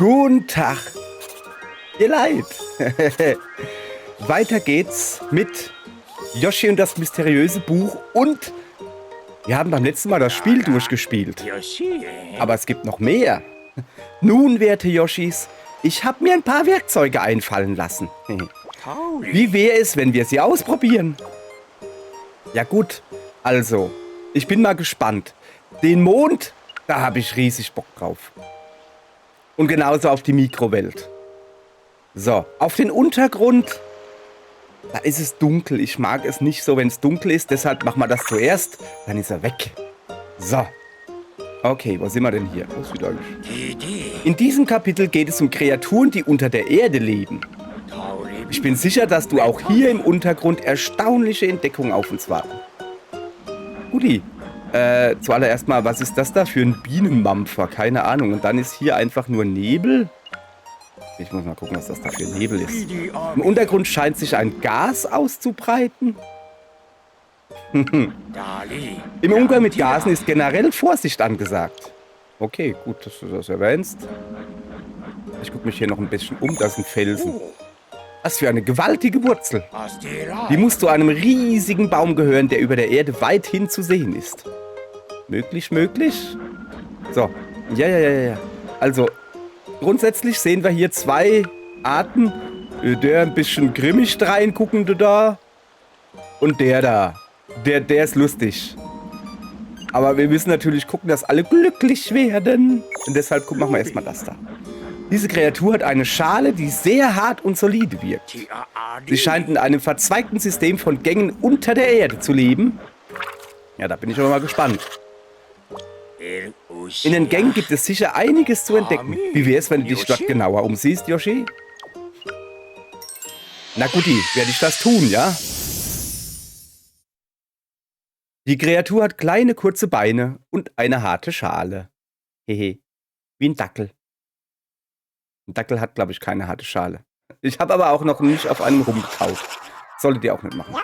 Guten Tag, ihr Leid. Weiter geht's mit Yoshi und das mysteriöse Buch und wir haben beim letzten Mal das Spiel durchgespielt. Aber es gibt noch mehr. Nun, werte Yoshis, ich habe mir ein paar Werkzeuge einfallen lassen. Wie wäre es, wenn wir sie ausprobieren? Ja gut, also, ich bin mal gespannt. Den Mond, da habe ich riesig Bock drauf. Und genauso auf die Mikrowelt. So, auf den Untergrund, da ist es dunkel. Ich mag es nicht so, wenn es dunkel ist. Deshalb machen wir das zuerst. Dann ist er weg. So. Okay, wo sind wir denn hier? Oh, sieht eigentlich. In diesem Kapitel geht es um Kreaturen, die unter der Erde leben. Ich bin sicher, dass du auch hier im Untergrund erstaunliche Entdeckungen auf uns warten. Guti. Zuallererst mal, was ist das da für ein Bienenmampfer? Keine Ahnung. Und dann ist hier einfach nur Nebel. Ich muss mal gucken, was das da für Nebel ist. Im Untergrund scheint sich ein Gas auszubreiten. Im Umgang mit Gasen ist generell Vorsicht angesagt. Okay, gut, dass du das erwähnst. Ich gucke mich hier noch ein bisschen um. Das ist ein Felsen. Was für eine gewaltige Wurzel. Die muss zu einem riesigen Baum gehören, der über der Erde weithin zu sehen ist. Möglich, möglich. So, ja. Also, grundsätzlich sehen wir hier zwei Arten. Der ein bisschen grimmig reinguckende da. Und der da. Der ist lustig. Aber wir müssen natürlich gucken, dass alle glücklich werden. Und deshalb machen wir erstmal das da. Diese Kreatur hat eine Schale, die sehr hart und solide wirkt. Sie scheint in einem verzweigten System von Gängen unter der Erde zu leben. Ja, da bin ich aber mal gespannt. In den Gängen gibt es sicher einiges zu entdecken. Wie wäre es, wenn du dich dort genauer umsiehst, Yoshi? Na guti, werde ich das tun, ja? Die Kreatur hat kleine, kurze Beine und eine harte Schale. Hehe, wie ein Dackel. Ein Dackel hat, glaube ich, keine harte Schale. Ich habe aber auch noch nicht auf einem rumgekaut. Solltet ihr auch nicht machen.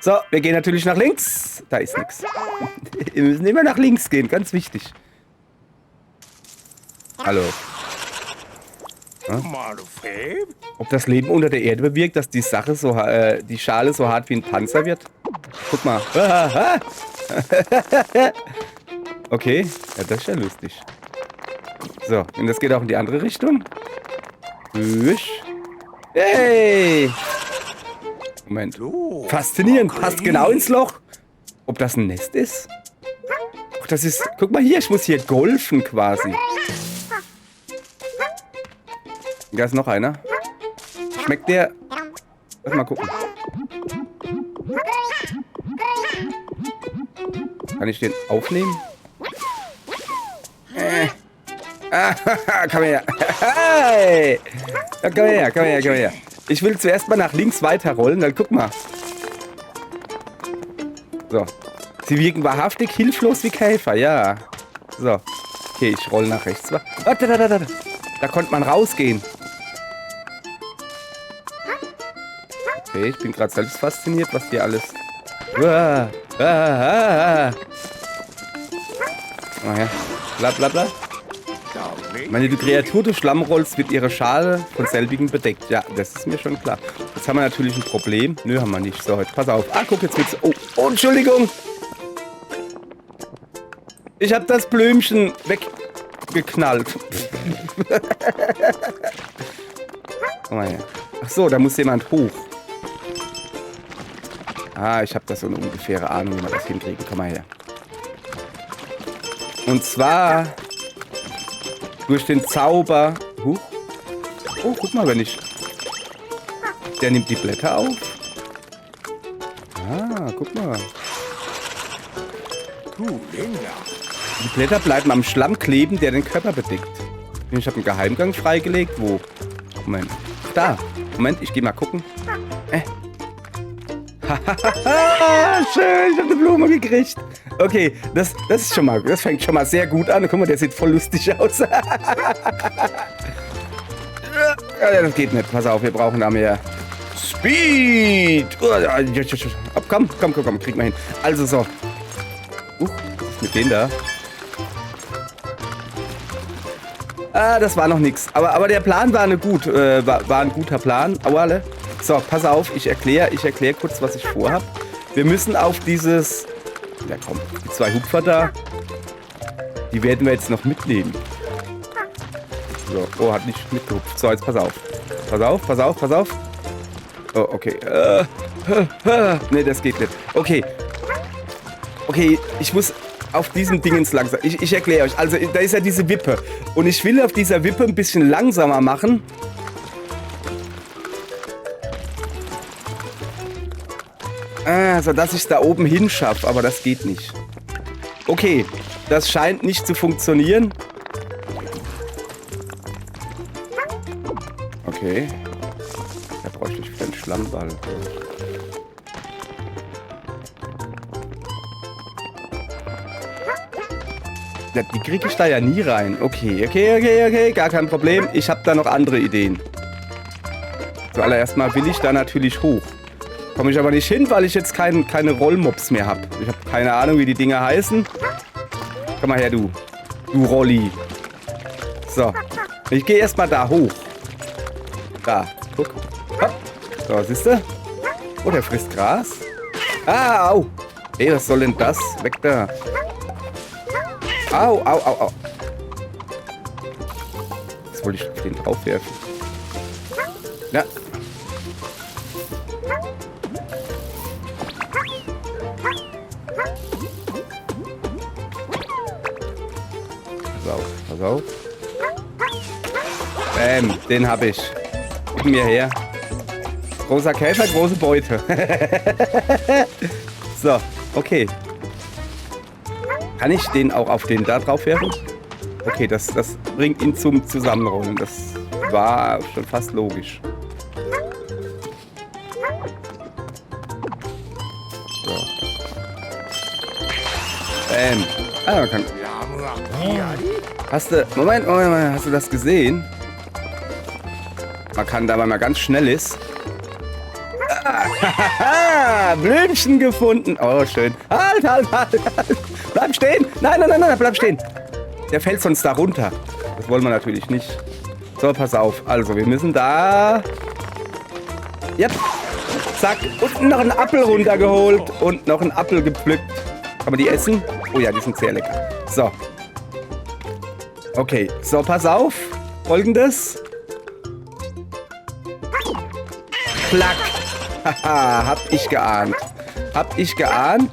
So, wir gehen natürlich nach links. Da ist nichts. Wir müssen immer nach links gehen, ganz wichtig. Hallo. Ja? Ob das Leben unter der Erde bewirkt, dass die Sache so, die Schale so hart wie ein Panzer wird? Guck mal. Okay, ja, das ist ja lustig. So, und das geht auch in die andere Richtung. Hey! Moment. Faszinierend, passt genau ins Loch. Ob das ein Nest ist? Ach, das ist... Guck mal hier, ich muss hier golfen quasi. Da ist noch einer. Schmeckt der... Lass mal gucken. Kann ich den aufnehmen? Komm her. Hey! Ja, komm her. Ich will zuerst mal nach links weiterrollen, dann guck mal. So. Sie wirken wahrhaftig hilflos wie Käfer, ja. So. Okay, ich roll nach rechts. Da konnte man rausgehen. Okay, ich bin gerade selbst fasziniert, was hier alles... Oh ja. Bla. Wenn du die Kreatur durch Schlamm rollst, wird ihre Schale von selbigen bedeckt. Ja, das ist mir schon klar. Jetzt haben wir natürlich ein Problem. Nö, haben wir nicht. So, heute pass auf. Ah, guck, jetzt wird's... Oh, Entschuldigung. Ich habe das Blümchen weggeknallt. Komm mal her. Ach so, da muss jemand hoch. Ah, ich habe da so eine ungefähre Ahnung, wie wir das hinkriegen. Komm mal her. Und zwar... durch den Zauber... Oh, guck mal, wenn ich... Der nimmt die Blätter auf. Ah, guck mal. Die Blätter bleiben am Schlamm kleben, der den Körper bedeckt. Ich habe einen Geheimgang freigelegt. Wo? Moment. Da. Moment, ich gehe mal gucken. Schön, ich habe eine Blume gekriegt. Okay, das ist schon mal, das fängt schon mal sehr gut an. Guck mal, der sieht voll lustig aus. Ja, das geht nicht. Pass auf, wir brauchen da mehr Speed. Komm, krieg mal hin. Also so. Was ist mit denen da? Ah, das war noch nichts. Aber der Plan war, war ein guter Plan. Auale. So, pass auf, ich erkläre kurz, was ich vorhab. Wir müssen auf dieses... Ja komm, die 2 Hupfer da, die werden wir jetzt noch mitnehmen. So, oh, hat nicht mitgehupft. So, jetzt pass auf. Pass auf. Oh, okay. Nee, das geht nicht. Okay, ich muss auf diesem Dingens langsam... Ich erkläre euch. Also, da ist ja diese Wippe. Und ich will auf dieser Wippe ein bisschen langsamer machen. Sodass ich es da oben hinschaffe. Aber das geht nicht. Okay, das scheint nicht zu funktionieren. Okay. Da bräuchte ich wieder einen Schlammball. Ja, die kriege ich da ja nie rein. Okay. Gar kein Problem. Ich habe da noch andere Ideen. Zuallererst mal will ich da natürlich hoch. Komme ich aber nicht hin, weil ich jetzt keine Rollmops mehr habe. Ich habe keine Ahnung, wie die Dinger heißen. Komm mal her, du Rolli. So. Ich gehe erstmal da hoch. Da. Guck. Hopp. So, siehst du? Oh, der frisst Gras. Ah, au. Ey, was soll denn das? Weg da. Au. Was wollte ich auf den drauf werfen? Ja. Pass auf. Bäm, den hab ich. Gib mir her. Großer Käfer, große Beute. So, okay. Kann ich den auch auf den da drauf werfen? Okay, das bringt ihn zum Zusammenrollen. Das war schon fast logisch. So. Bäm. Ah, man kann... Moment, hast du das gesehen? Man kann da, wenn man ganz schnell ist... Blümchen gefunden. Oh, schön. Halt. Bleib stehen. Nein, bleib stehen. Der fällt sonst da runter. Das wollen wir natürlich nicht. So, pass auf. Also, wir müssen da... Yep. Zack. Und noch einen Apfel runtergeholt. Und noch einen Apfel gepflückt. Kann man die essen? Oh ja, die sind sehr lecker. So. Okay. So, pass auf. Folgendes. Klack. Haha, hab ich geahnt.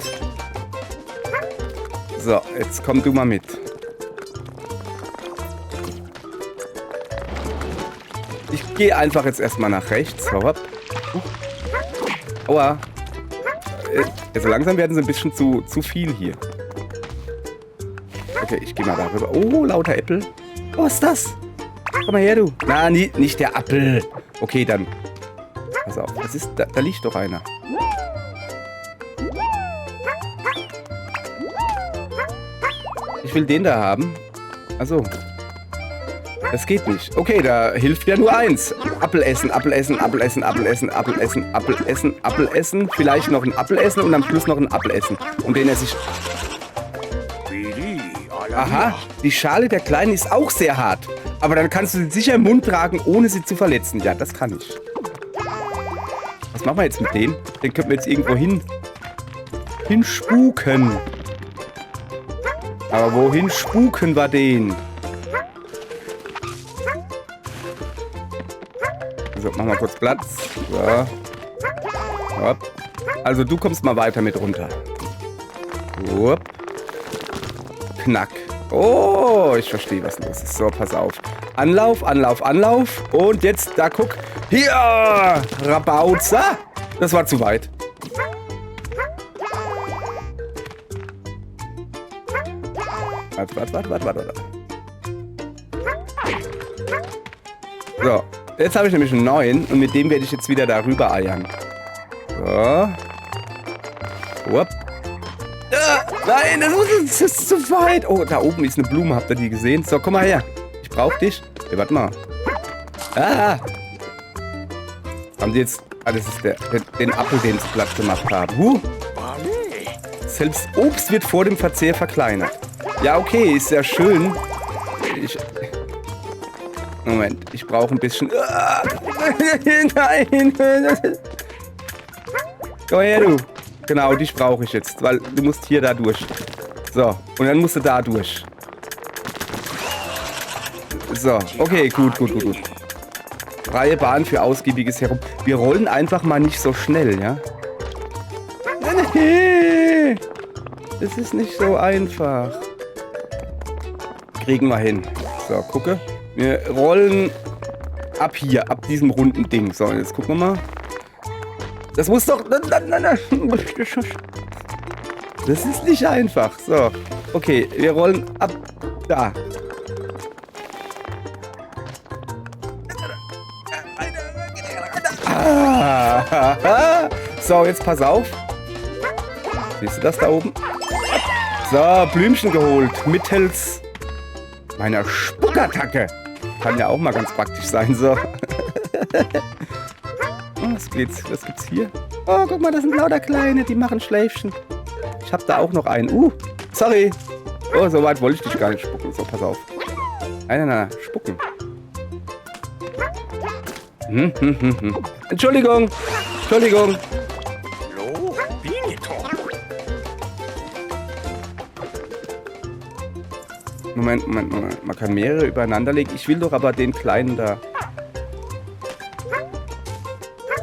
So, jetzt komm du mal mit. Ich gehe einfach jetzt erstmal nach rechts. Hopp. Aua. Also langsam werden sie ein bisschen zu viel hier. Okay, ich gehe mal darüber. Oh, lauter Äpfel. Oh, was ist das? Komm mal her, du. Na, nicht der Apfel. Okay, dann... Pass auf, das ist, da liegt doch einer. Ich will den da haben. Achso. Das geht nicht. Okay, da hilft ja nur eins. Apfel essen. Vielleicht noch ein Apfel essen und am Schluss noch ein Apfel essen. Und den esse ich... Aha, die Schale der Kleinen ist auch sehr hart. Aber dann kannst du sie sicher im Mund tragen, ohne sie zu verletzen. Ja, das kann ich. Was machen wir jetzt mit dem? Den könnten wir jetzt irgendwo hinspuken. Aber wohin spuken wir den? So, machen wir kurz Platz. So. Hopp. Also du kommst mal weiter mit runter. Hopp. Knack. Oh, ich verstehe, was los ist. So, pass auf. Anlauf. Und jetzt, da guck. Hier! Rabauza! Das war zu weit. Warte. So, jetzt habe ich nämlich einen neuen und mit dem werde ich jetzt wieder darüber eiern. So. Hopp. Nein, das ist zu weit. Oh, da oben ist eine Blume. Habt ihr die gesehen? So, komm mal her. Ich brauche dich. Hey, warte mal. Ah! Haben die jetzt... Ah, das ist den Apfel, den sie platt gemacht haben. Selbst Obst wird vor dem Verzehr verkleinert. Ja, okay, ist ja schön. Moment, ich brauche ein bisschen... Nein! Komm her, du. Genau, dich brauche ich jetzt, weil du musst hier da durch. So, und dann musst du da durch. So, okay, gut. Freie Bahn für ausgiebiges Herum. Wir rollen einfach mal nicht so schnell, ja? Nee, das ist nicht so einfach. Kriegen wir hin. So, gucke. Wir rollen ab hier, ab diesem runden Ding. So, jetzt gucken wir mal. Das muss doch... Das ist nicht einfach. So, okay, wir rollen ab da. So, jetzt pass auf. Siehst du das da oben? So, Blümchen geholt. Mittels meiner Spuckattacke. Kann ja auch mal ganz praktisch sein. So. Was gibt's hier? Oh, guck mal, das sind lauter Kleine. Die machen Schläfchen. Ich hab da auch noch einen. Sorry. Oh, so weit wollte ich dich gar nicht spucken. So, pass auf. Nein. Spucken. Entschuldigung. Moment. Man kann mehrere übereinander legen. Ich will doch aber den kleinen da.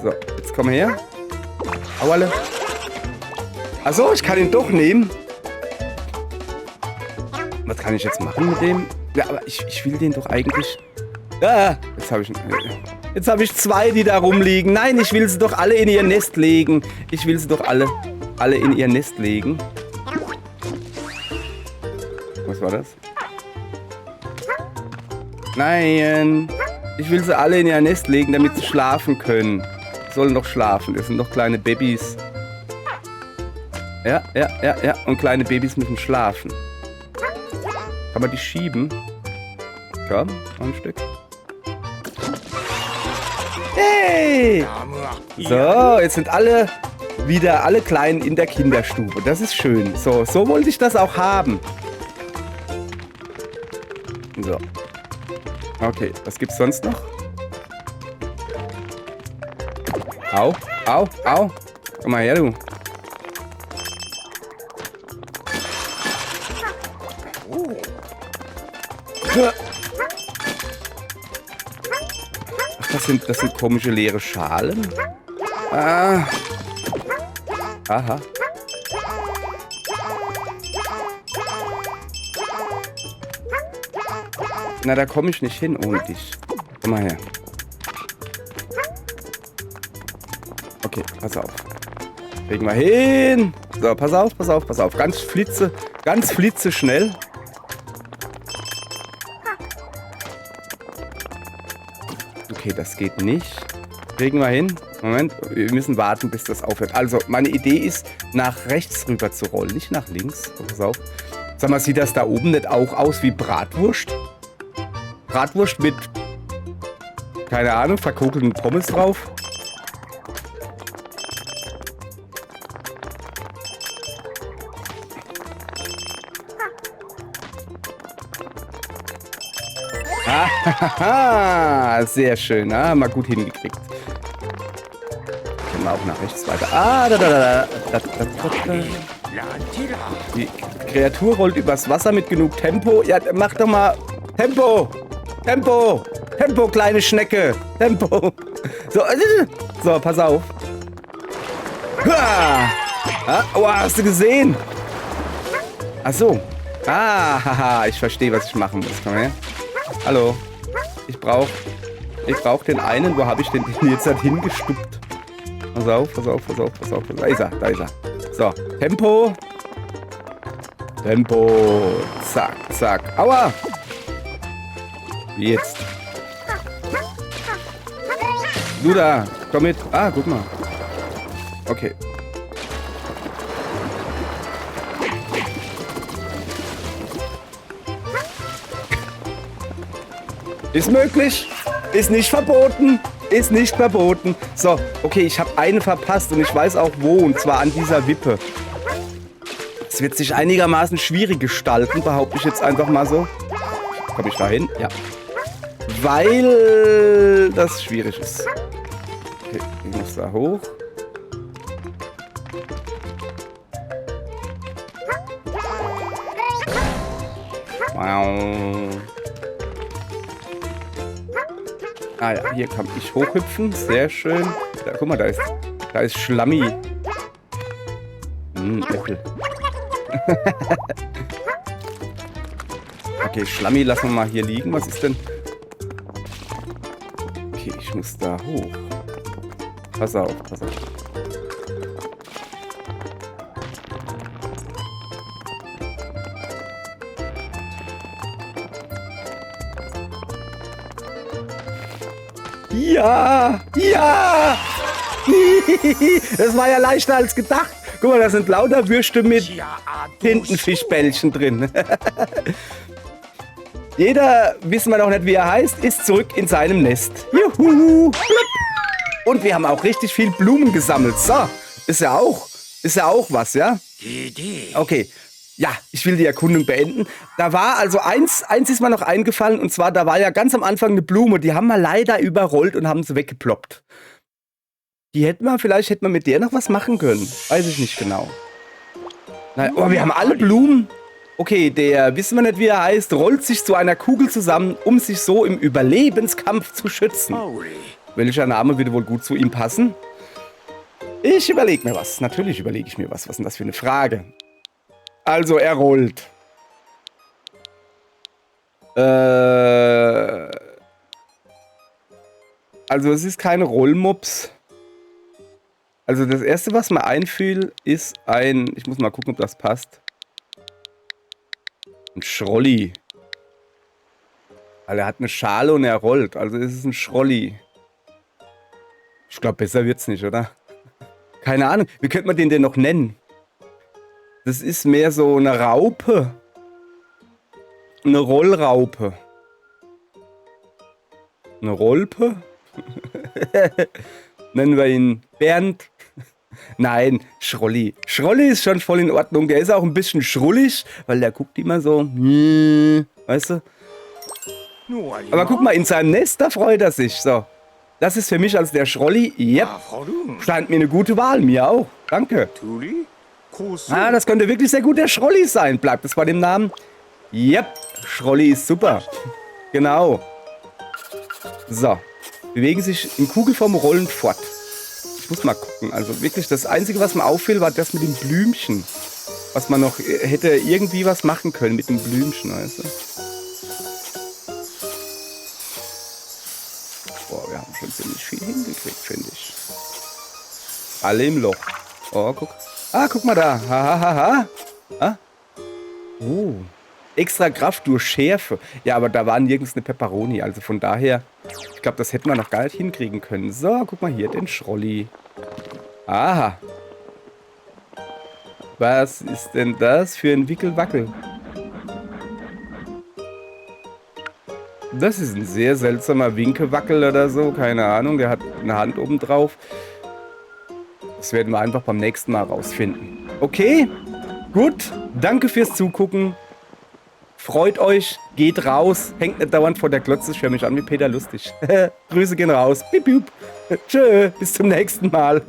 So, jetzt komm her. Auerle. Achso, ich kann ihn doch nehmen. Was kann ich jetzt machen mit dem? Ja, aber ich will den doch eigentlich... Ah, jetzt habe ich zwei, die da rumliegen. Nein, ich will sie doch alle in ihr Nest legen. Ich will sie doch alle in ihr Nest legen. Was war das? Nein. Ich will sie alle in ihr Nest legen, damit sie schlafen können. Sollen doch schlafen. Das sind doch kleine Babys. Ja. Und kleine Babys müssen schlafen. Kann man die schieben? Komm, noch ein Stück. Hey! So, jetzt sind wieder alle Kleinen in der Kinderstube. Das ist schön. So wollte ich das auch haben. So. Okay, was gibt's sonst noch? Au. Komm mal her, du. Ach, das sind komische leere Schalen. Ah. Aha. Na, da komme ich nicht hin ohne dich. Komm mal her. Okay, pass auf. Kriegen wir hin. So, pass auf. Ganz flitzeschnell. Okay, das geht nicht. Kriegen wir hin. Moment, wir müssen warten, bis das aufhört. Also, meine Idee ist, nach rechts rüber zu rollen, nicht nach links. So, pass auf. Sag mal, sieht das da oben nicht auch aus wie Bratwurst? Bratwurst mit, keine Ahnung, verkokelten Pommes drauf. Ah, sehr schön. Mal gut hingekriegt. Können wir auch nach rechts weiter. Die Kreatur rollt übers Wasser mit genug Tempo. Ja, mach doch mal Tempo, kleine Schnecke. Tempo. So, pass auf. Oh, hast du gesehen? Ach so. Haha, ich verstehe, was ich machen muss. Komm her. Hallo. Ich brauch den einen. Wo habe ich den jetzt halt hingestuppt? Pass auf. Da ist er. So, Tempo. Zack. Aua. Jetzt. Du da. Komm mit. Ah, guck mal. Okay. Ist möglich. Ist nicht verboten. So, okay, ich habe eine verpasst und ich weiß auch wo. Und zwar an dieser Wippe. Es wird sich einigermaßen schwierig gestalten, behaupte ich jetzt einfach mal so. Komme ich da hin? Ja. weil das schwierig ist. Okay, ich muss da hoch. Wow. Ah ja, hier kann ich hochhüpfen. Sehr schön. Da, guck mal, da ist Schlammi. Äpfel. Okay, Schlammi lassen wir mal hier liegen. Was ist denn? Okay, ich muss da hoch. Pass auf, pass auf. Ja! Ja! Das war ja leichter als gedacht. Guck mal, da sind lauter Würste mit Tintenfischbällchen drin. Jeder, wissen wir noch nicht, wie er heißt, ist zurück in seinem Nest. Juhu! Und wir haben auch richtig viel Blumen gesammelt. So, ist ja auch was, ja? Okay. Ja, ich will die Erkundung beenden. Da war also eins ist mir noch eingefallen, und zwar, da war ja ganz am Anfang eine Blume, die haben wir leider überrollt und haben sie weggeploppt. Vielleicht hätten wir mit der noch was machen können. Weiß ich nicht genau. Nein, aber wir haben alle Blumen. Okay, der, wissen wir nicht, wie er heißt, rollt sich zu einer Kugel zusammen, um sich so im Überlebenskampf zu schützen. Welcher Name würde wohl gut zu ihm passen? Ich überlege mir was. Natürlich überlege ich mir was. Was ist denn das für eine Frage? Also, er rollt. Also, es ist keine Rollmops. Also, das Erste, was mir einfiel, ist ein... Ich muss mal gucken, ob das passt. Ein Schrolli. Weil er hat eine Schale und er rollt. Also, ist es ein Schrolli. Ich glaube, besser wird's nicht, oder? Keine Ahnung. Wie könnte man den denn noch nennen? Das ist mehr so eine Raupe. Eine Rollraupe. Eine Rolpe? Nennen wir ihn Bernd. Nein, Schrolli. Schrolli ist schon voll in Ordnung. Der ist auch ein bisschen schrullig, weil der guckt immer so. Weißt du? Aber guck mal, in seinem Nest, da freut er sich. So. Das ist für mich als der Schrolli. Yep. Scheint mir eine gute Wahl. Mir auch. Danke. Ah, das könnte wirklich sehr gut der Schrolli sein. Bleibt es bei dem Namen? Yep. Schrolli ist super. Genau. So. Bewegen sich in Kugelform rollend fort. Ich muss mal gucken. Also wirklich, das Einzige, was mir auffiel, war das mit dem Blümchen. Was man noch hätte irgendwie was machen können mit dem Blümchen, weißt du? Boah, wir haben schon ziemlich viel hingekriegt, finde ich. Alle im Loch. Oh, guck. Ah, guck mal da. Ha. Ah? Oh. Extra Kraft durch Schärfe. Ja, aber da war nirgends eine Pepperoni. Also von daher, ich glaube, das hätten wir noch gar nicht hinkriegen können. So, guck mal hier, den Schrolli. Aha. Was ist denn das für ein Wickelwackel? Das ist ein sehr seltsamer Winkewackel oder so. Keine Ahnung, der hat eine Hand oben drauf. Das werden wir einfach beim nächsten Mal rausfinden. Okay, gut. Danke fürs Zugucken. Freut euch, geht raus, hängt nicht dauernd vor der Glotze. Ich höre mich an wie Peter Lustig. Grüße gehen raus. Piep, piep. Tschö, bis zum nächsten Mal.